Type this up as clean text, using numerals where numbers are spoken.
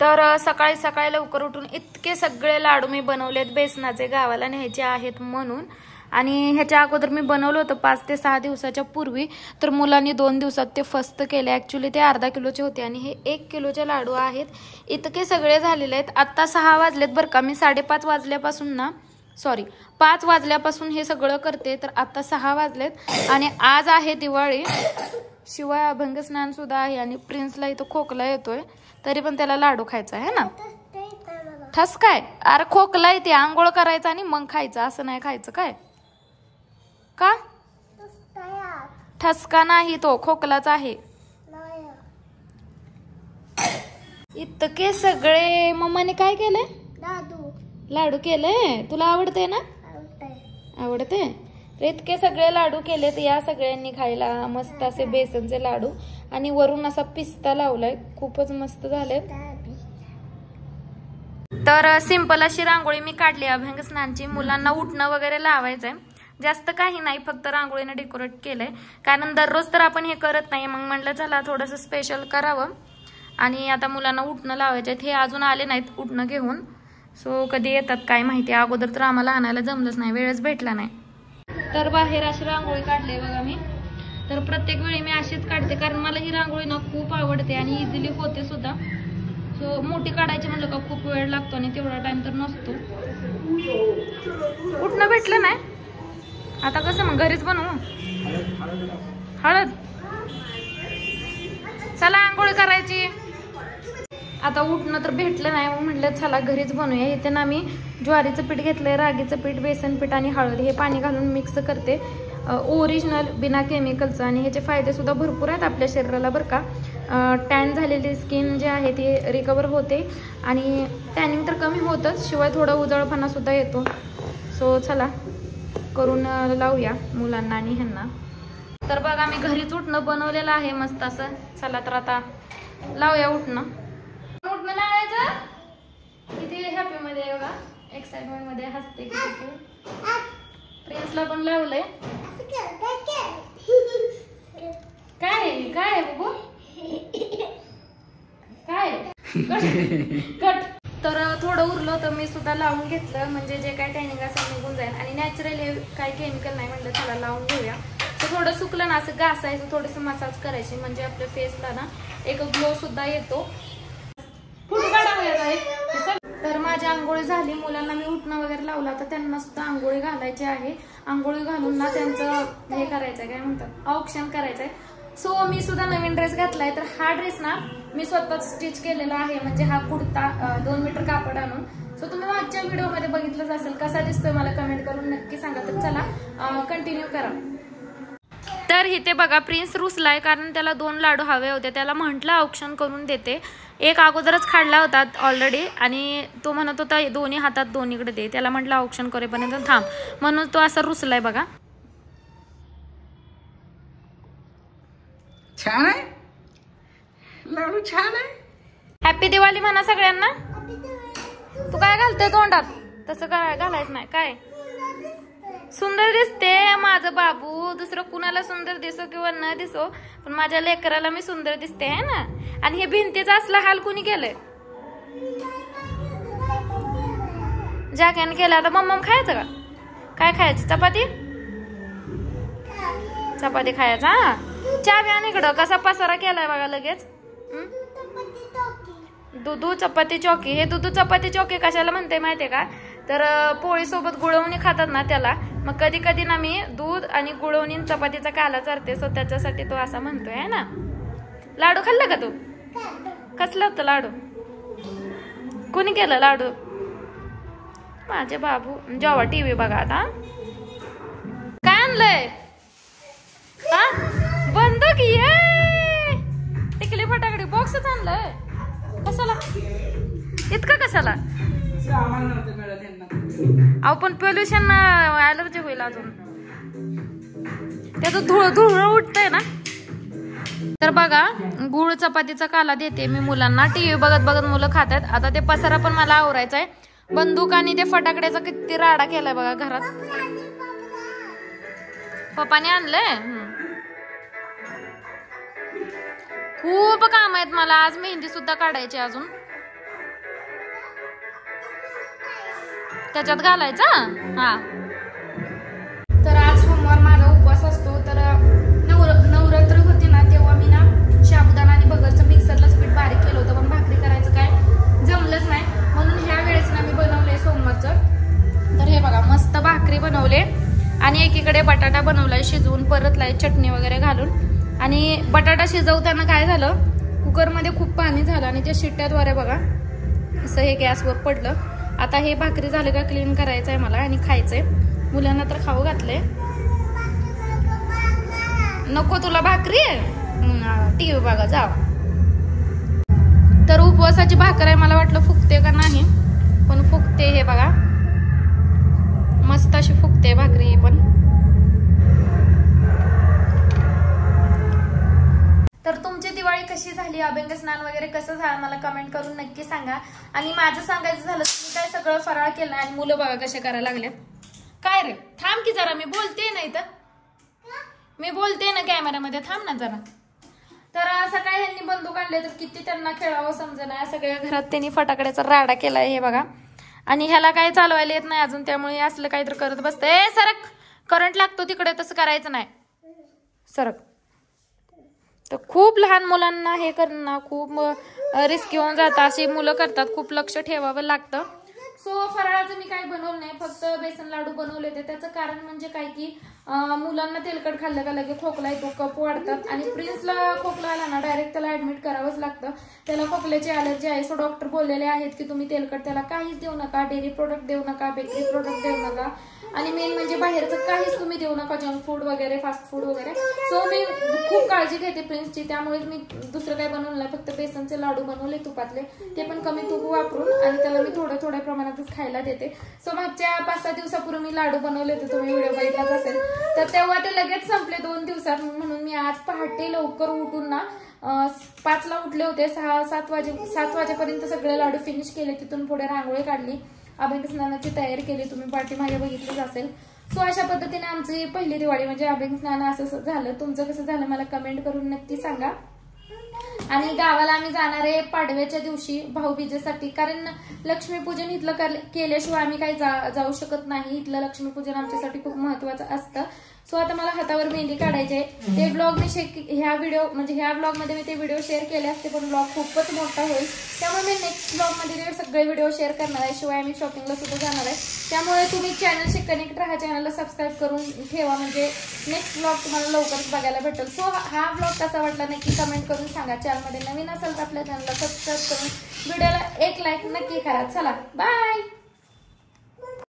तर सकाळी सकाळी लवकर उठून इतके सगळे लाडू मी बनवलेत बेसनाचे, गावाला न्यायचे आहेत म्हणून. आणि ह्याच्या अगोदर मी बनवलं होतं 5 ते 6 दिवसाच्या पूर्वी. तर मुलांनी 2 दिवसात ते फस्त केले. ॲक्च्युली ते अर्धा किलोचे होते आणि हे 1 किलोचे लाडू आहेत. इतके सगळे झालेले आहेत. आत्ता 6 वाजलेत बरं का. मी 5:30 वाजल्यापासून ना 5 वाजल्यापासून हे सगळं करते. तर आत्ता 6 वाजलेत आणि आज आहे दिवाळी, शिवाय अभंग स्नान सुद्धा आहे. आणि प्रिन्सला इथं खोकला येतोय, तरी पण त्याला लाडू खायचा आहे ना. ठस काय? अरे खोकला येते, आंघोळ करायचा आणि मग खायचं, असं नाही खायचं काय? का? ठसका नाही, तो खोकलाच आहे. इतके सगळे मम्माने काय केले? लाडू केले. तुला आवडते ना? आवडते. इतके सगळे लाडू केलेत या सगळ्यांनी खायला. मस्त असे बेसनचे लाडू आणि वरून असा पिस्ता लावलाय, खूपच मस्त झाले. तर सिंपल अशी रांगोळी मी काढली अभंग स्नानची. मुलांना उठणं वगैरे लावायचंय, जास्त काही नाही, फक्त रांगोळीने डेकोरेट केलंय. कारण दररोज तर आपण हे करत नाही, मग म्हणलं चला थोडंसं स्पेशल करावं. आणि आता मुलांना उठणं लावायचे आहेत. हे अजून आले नाहीत उठणं घेऊन, सो कधी येतात काय माहिती. अगोदर तर आम्हाला आणायला जमलंच नाही, वेळच भेटला नाही. तर बाहेर अशी रांगोळी काढली बघा मी. तर प्रत्येक वेळी मी अशीच काढते, कारण मला ही रांगोळी ना खूप आवडते आणि इझिली होते सुद्धा. सो मोठी काढायची म्हणलं का खूप वेळ लागतो आणि तेवढा टाइम तर नसतो. उठणं भेटलं नाही, आता कसं मग घरीच बनवू. हळद, चला आंघोळ करायची. आता उठणं तर भेटलं नाही, मग म्हटलं चला घरीच बनवूया. इथे ना मी ज्वारीचं पीठ घेतलंय, रागीचं पीठ, बेसन पीठ आणि हळद हे पाणी घालून मिक्स करते. ओरिजिनल बिना केमिकलचं. आणि ह्याचे फायदे सुद्धा भरपूर आहेत आपल्या शरीराला बरं का. टॅन झालेली स्किन जे आहे ती रिकवर होते आणि टॅनिंग तर कमी होतच, शिवाय थोडा उजळपणा सुद्धा येतो. सो चला करून लावूया मुलांना आणि ह्यांना. तर बघा मी घरीच उठणं बनवलेलं आहे मस्त असं. चला तर आता लावूया उठणं. उठणं लावायचं. किती हॅपी मध्ये बघा, एक्साइटमेंट मध्ये हसते किती. प्रिन्सला पण लावलंय. काय काय बघू काय कट. तर थोडं उरलं तर मी सुद्धा लावून घेतलं, म्हणजे जे काय टॅनिंग असेल निघून जाईल. आणि नॅचरली काही केमिकल नाही, म्हटलं चला लावून घेऊया. तर थोडं सुकलं ना असं घासायचं, थोडंसं मसाज करायची, म्हणजे आपल्या फेसला ना एक ग्लो सुद्धा येतो. तर माझी आंघोळी झाली. मुलांना मी उठणं वगैरे लावला, तर त्यांना सुद्धा आंघोळी घालायची आहे. आंघोळी घालून ना त्यांचं हे करायचंय, काय म्हणतात, औक्षण करायचंय. सो मी सुद्धा नवीन ड्रेस घातलाय. तर हा ड्रेस ना मी स्वतः स्टिच केलेला आहे, म्हणजे हा कुर्ता 2 मीटर कापड आणून. सो तुम्ही मागच्या व्हिडिओमध्ये बघितलंच असेल, कसा दिसतोय मला कमेंट करून नक्की सांगा. तर चला कंटिन्यू करा. तर इथे बघा प्रिन्स रुसलाय, कारण त्याला 2 लाडू हवे होते. त्याला म्हटलं औक्षण करून देते. एक अगोदरच खाल्ला होता ऑलरेडी आणि तो म्हणत होता दोन्ही हातात दोन्हीकडे दे. त्याला म्हटलं औक्षण करेपर्यंत थांब, म्हणून तो असा रुसलाय बघा. छान आहे लाडू, छान आहे. हॅपी दिवाळी म्हणा सगळ्यांना. तू काय घालते तोंडात? तसं काय घालायचं नाही. काय सुंदर दिसते माझं बाबू. दुसरं कुणाला सुंदर दिसो किंवा न दिसो, पण माझ्या लेकराला मी सुंदर दिसते आहे ना. आणि हे भिंतीचा असला हाल कुणी केलंय? जाक्याने केला. आता मम्मा खायचं का? काय खायचं? चपाती. चपाती खायचा. चहा प्या इकडं. कसा पसारा केलाय बघा लगेच. दुधू चपाती चौकी. हे दुधू चपाती चौकी कशाला म्हणते माहितीये का? तर पोळी सोबत गुळवणी खातात ना त्याला. मग कधी कधी ना मी दूध आणि गुळवणी चपातीचा काला चारते, सो त्याच्यासाठी तो असा म्हणतोय है ना. लाडू खाल्ला का तू? कसलं होतं लाडू? कोणी केलं लाडू? माझे बाबू. जेव्हा टीव्ही बघा आता. काय आणलंय? बंदूक. ये टिकली फटाकडी बॉक्सच आणलंय. कशाला इतकं? कशाला? अहो पण पोल्युशन ॲलर्जी होईल अजून. त्याचं धुळ उठतंय ना. तर बघा गुळ चपातीचा काला देते मी मुलांना. टीव्ही बघत बघत मुलं खातात. आता ते पसारा पण मला आवरायचा आहे. बंदूक आणि ते फटाकड्याचा किती राडा केलाय बघा घरात. पप्पाने आणलंय. खूप काम आहेत मला आज. मेहंदी सुद्धा काढायची अजून. त्याच्यात घालायचं. हा, तर आज सोमवार माझा उपवास असतो. तर नवरात्र होती ना तेव्हा मी ना साबुदाणा आणि बगरचं मिक्सरला पीठ बारीक केलं होतं, पण भाकरी करायचं काय जमलंच नाही, म्हणून ह्या वेळेस ना मी बनवले सोमवारचं. तर हे बघा मस्त भाकरी बनवले आणि एकीकडे बटाटा बनवलाय शिजवून, परतलाय चटणी वगैरे घालून. आणि बटाटा शिजवताना काय झालं, कुकरमध्ये खूप पाणी झालं आणि त्या शिट्ट्याद्वारे बघा असं हे गॅसवर पडलं. आता हे भाकरी झालं का क्लीन करायचं आहे मला आणि खायचंय. मुलांना तर खाऊ घातले. नको तुला भाकरी, टीव्ही बघा जावा. तर उपवासाची भाकर आहे, मला वाटलं फुकते का नाही, पण फुकते. हे बघा मस्त अशी फुकते भाकरी पण. तर तुमची दिवाळी कशी झाली, अभ्यंग स्नान वगैरे कसं झालं मला कमेंट करून नक्की सांगा. आणि माझं सांगायचं झालं तुम्ही काय सगळं फराळ केलं आणि मुलं बघा कसे करायला लागले. काय रे थांब की जरा, मी बोलते नाही तर मी बोलते ना कॅमेऱ्यामध्ये, थांब ना जरा. तर सकाळी यांनी बंदूक आणले तर किती त्यांना खेळावं समजेना. सगळ्या घरात त्यांनी फटाकड्याचा राडा केलाय हे बघा. आणि ह्याला काय चालवायला येत नाही अजून, त्यामुळे असलं काहीतरी करत बसते. सरक, करंट लागतो तिकडे, तसं करायचं नाही, सरक. तर खूप लहान मुलांना हे करणं खूप रिस्की होऊन जातं, अशी मुलं करतात, खूप लक्ष ठेवावं लागतं. सो फराळाचं मी काही बनवलं नाही, फक्त बेसन लाडू बनवले होते. त्याचं कारण म्हणजे काय की मुलांना तेलकट खाल्लं का लगे खोकला येतो, कफ वाढतात. आणि प्रिन्सला खोकला आला ना डायरेक्ट त्याला ऍडमिट करावंच लागतं. त्याला खोकल्याची अलर्जी आहे. सो डॉक्टर बोललेले आहेत की तुम्ही तेलकट त्याला काहीच देऊ नका, डेअरी प्रोडक्ट देऊ नका, बेकरी प्रोडक्ट देऊ नका, आणि मेन म्हणजे बाहेरचं काहीच तुम्ही देऊ नका, जंक फूड वगैरे, फास्ट फूड वगैरे. सो मी खूप काळजी घेते प्रिन्सची, त्यामुळे मी दुसरं काय बनवलं नाही, फक्त बेसनचे लाडू बनवले तुपातले, ते पण कमी तूप वापरून, आणि त्याला मी थोड्या प्रमाणातच खायला देते. सो मागच्या 5-6 दिवसापूर्वी मी लाडू बनवले होते, तुम्ही व्हिडिओ बघितलाच असेल. तर तेव्हा ते लगेच संपले 2 दिवसात, म्हणून मी आज पहाटे लवकर उठून ना 5ला उठले होते, 7 वाजेपर्यंत सगळे लाडू फिनिश केले. तिथून पुढे रांगोळी काढली, अभ्यंग स्नानाची तयारी केली, तुम्ही पाठीमागे बघितलीच असेल. सो अशा पद्धतीने आमची पहिली दिवाळी म्हणजे अभ्यंग स्नान असं झालं. तुमचं कसं झालं मला कमेंट करून नक्की सांगा. आणि गावाला आम्ही जाणार आहे पाडव्याच्या दिवशी भाऊबीजेसाठी, कारण लक्ष्मीपूजन इथलं केल्याशिवाय आम्ही काही जाऊ शकत नाही. इथलं लक्ष्मीपूजन आमच्यासाठी खूप महत्वाचं असतं. सो आता मला हातावर मेहंदी काढायची आहे. ते ब्लॉग मी ह्या ब्लॉग मध्ये मी ते व्हिडिओ शेअर केले असते, पण ब्लॉग खूपच मोठा होईल, त्यामुळे मी नेक्स्ट ब्लॉग मध्ये सगळे व्हिडिओ शेअर करणार आहे. शिवाय आम्ही शॉपिंगला सुद्धा जाणार आहे, त्यामुळे तुम्ही चॅनलशी कनेक्ट राहा, चॅनलला सबस्क्राईब करून ठेवा, म्हणजे नेक्स्ट ब्लॉग तुम्हाला लवकरच बघायला भेटेल. सो हा ब्लॉग कसा वाटला नक्की कमेंट करून सांगा. चॅनलमध्ये नवीन असेल तर आपल्या चॅनलला सबस्क्राईब करून व्हिडिओला एक लाईक नक्की करा. चला बाय.